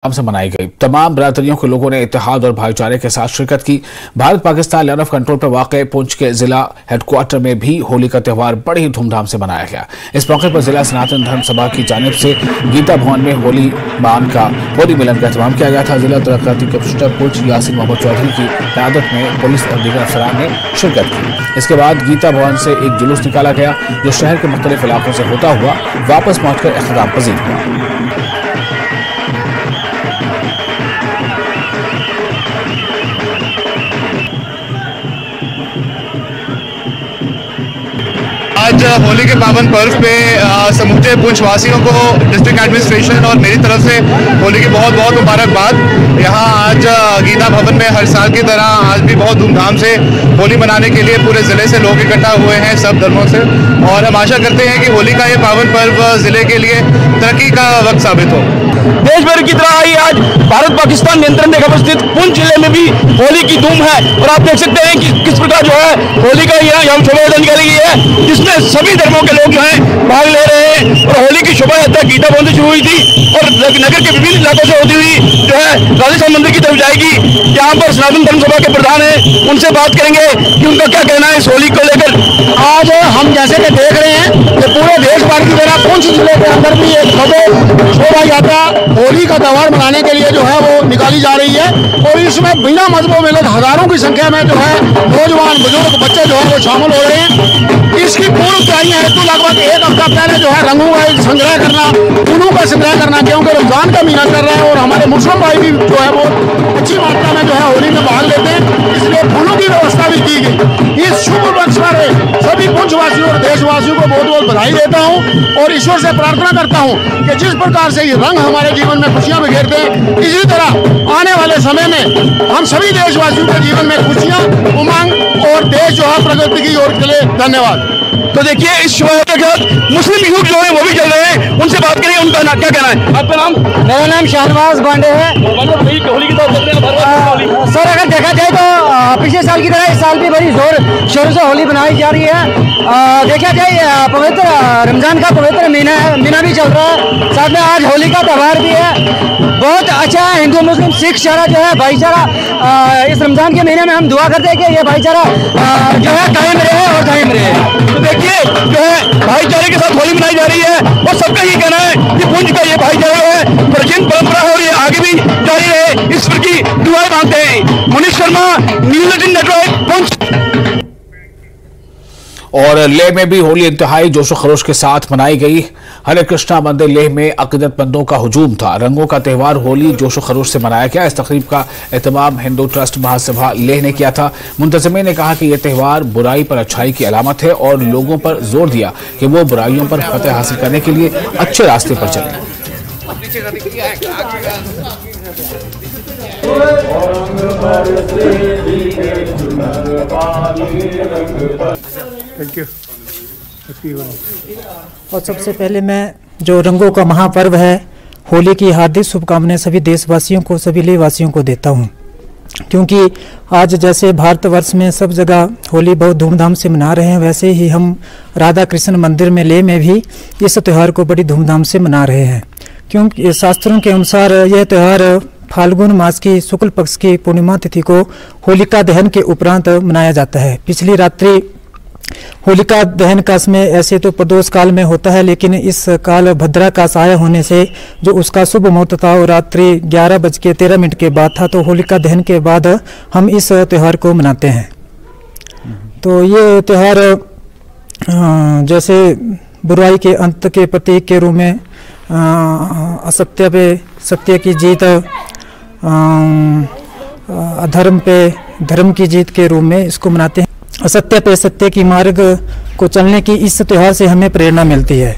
से मनाई गई। तमाम बरादरियों के लोगों ने इत्तेहाद और भाईचारे के साथ शिरकत की। Bharat Pakistan line of control पर वाक़ पुंछ के जिला हेडक्वार्टर में भी होली का त्यौहार बड़ी धूमधाम से मनाया गया। इस मौके पर जिला सनातन धर्म सभा की जानिब से गीता भवन में होली मिलन का एहतमाम किया गया था। जिला तरक्याती कमिश्नर पुंछ यासिन मोहम्मद चौधरी की क़यादत में पुलिस और दीगर अफसरान ने शिरकत की। इसके बाद गीता भवन से एक जुलूस निकाला गया जो शहर के मुख्तलिफ इलाकों से होता हुआ वापस पहुंचकर इख्तिताम पजीर हुआ। आज होली के पावन पर्व पे समूचे पुंछ वासियों को डिस्ट्रिक्ट एडमिनिस्ट्रेशन और मेरी तरफ से होली की बहुत बहुत मुबारकबाद। यहाँ आज गीता भवन में हर साल की तरह आज भी बहुत धूमधाम से होली मनाने के लिए पूरे ज़िले से लोग इकट्ठा हुए हैं सब धर्मों से, और हम आशा करते हैं कि होली का ये पावन पर्व ज़िले के लिए तरक्की का वक्त साबित हो। देश भर की तरह ही आज भारत पाकिस्तान नियंत्रण रेखा पर स्थित पुंछ जिले में भी होली की धूम है, और आप देख सकते हैं कि किस प्रकार जो है होली का यहाँ शोभा यात्रा निकाली गई है, जिसमें सभी धर्मों के लोग जो हैं भाग ले रहे हैं। और होली की शोभा यात्रा गीता भवन से शुरू हुई थी और नगर के विभिन्न इलाकों से होती हुई जो है राजस्थान मंदिर की तरफ जाएगी। यहाँ पर सनातन धर्म सभा के प्रधान हैं, उनसे बात करेंगे कि उनका क्या कहना है इस होली को लेकर। आज हम जैसे कि देख रहे हैं कि पूरे देश भर की तरह पुंछ जिले के अंदर भी एक भव्य शोभा यात्रा होली का त्यौहार मनाने के लिए जो है वो निकाली जा रही है, और इसमें बिना मजहबों में लोग हजारों की संख्या में जो है नौजवान बुजुर्ग बच्चे जो है वो शामिल हो रहे हैं। इसकी पूर्व तैयारियां हेतु लगभग एक हफ्ता पहले जो है रंगों का संग्रह करना, फूलों का संग्रह करना, क्योंकि रमजान का महीना चल रहा है और हमारे मुस्लिम भाई भी जो है वो अच्छी मात्रा में जो है होली में भाग लेते हैं, इसलिए फूलों की व्यवस्था भी की गई। इस शुभ पक्ष पर सभी पुंछवासियों और देशवासियों को बहुत बहुत बधाई देता हूँ और ईश्वर से प्रार्थना करता हूँ कि जिस प्रकार से ये रंग हमारे जीवन में खुशियां बिखेरते हैं, इसी तरह आने वाले समय में हम सभी देशवासियों के जीवन में खुशियां, उमंग और देश जो है प्रगति की ओर चले। धन्यवाद। तो देखिए इस शोभा यात्रा के साथ मुस्लिम युवक जो है वो भी चल रहे हैं, उनसे बात करेंगे उनका क्या कहना है। आपका नाम? मेरा नाम शाहनवाज बांडे है। होली की तरफ चल रहे हैं सर, अगर देखा जाए तो पिछले साल की तरह इस साल भी बड़ी जोर शोर से होली मनाई जा रही है। देखा जाए पवित्र रमजान का पवित्र महीना भी चल रहा है, साथ में आज होली का त्यौहार भी है। बहुत अच्छा है, हिंदू मुस्लिम सिख चारा जो है भाईचारा इस रमजान के महीने में हम दुआ करते हैं कि ये भाईचारा जो है कायम रहे और कायम रहे। तो देखिए जो है भाईचारे के साथ होली मनाई जा रही है और सबका ये कहना है कि पुंछ का ये भाईचारा है प्राचीन परंपरा है और ये आगे भी जारी रहे, इस पर की दुआएं मांगते हैं। Manish Sharma, news 18 network, Poonch. और लेह में भी होली इंतहाई जोशो खरोश के साथ मनाई गई। हरे कृष्णा मंदिर लेह में अकीदतमंदों का हुजूम था। रंगों का त्यौहार होली जोशो खरोश से मनाया गया। इस तकरीब का एहतमाम हिंदू ट्रस्ट महासभा लेह ने किया था। मुंतज़िमीन ने कहा कि यह त्यौहार बुराई पर अच्छाई की अलामत है और लोगों पर जोर दिया कि वो बुराइयों पर फतेह हासिल करने के लिए अच्छे रास्ते पर चलें। और सबसे पहले मैं जो रंगों का महापर्व है होली की हार्दिक शुभकामनाएं सभी देशवासियों को, सभी लेहवासियों को देता हूं, क्योंकि आज जैसे भारतवर्ष में सब जगह होली बहुत धूमधाम से मना रहे हैं, वैसे ही हम राधा कृष्ण मंदिर में लेह में भी इस त्यौहार को बड़ी धूमधाम से मना रहे हैं। क्योंकि शास्त्रों के अनुसार यह त्यौहार फाल्गुन मास की शुक्ल पक्ष की पूर्णिमा तिथि को होलिका दहन के उपरांत मनाया जाता है। पिछली रात्रि होलिका दहन का समय ऐसे तो प्रदोष काल में होता है, लेकिन इस काल भद्रा का साया होने से जो उसका शुभ मुहूर्त था वो रात्रि 11:13 के बाद था, तो होलिका दहन के बाद हम इस त्यौहार को मनाते हैं। तो ये त्यौहार जैसे बुराई के अंत के प्रतीक के रूप में असत्य पे सत्य की जीत, अधर्म पे धर्म की जीत के रूप में इसको मनाते हैं। असत्य पे सत्य की मार्ग को चलने की इस त्यौहार से हमें प्रेरणा मिलती है।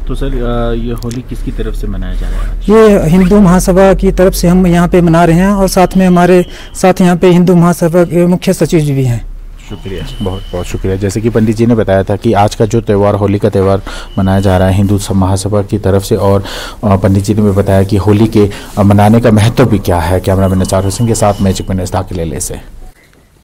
तो सर ये होली किसकी तरफ से मनाया जा रहा है? ये हिंदू महासभा की तरफ से हम यहाँ पे मना रहे हैं, और साथ में हमारे साथ यहाँ पे हिंदू महासभा के मुख्य सचिव भी हैं। शुक्रिया, बहुत बहुत शुक्रिया। जैसे कि पंडित जी ने बताया था कि आज का जो त्यौहार होली का त्यौहार मनाया जा रहा है हिंदू महासभा की तरफ से, और पंडित जी ने भी बताया कि होली के मनाने का महत्व भी क्या है। कैमरामैन नचार हुसैन के साथ मैं चिकमन इस्ताक ले से।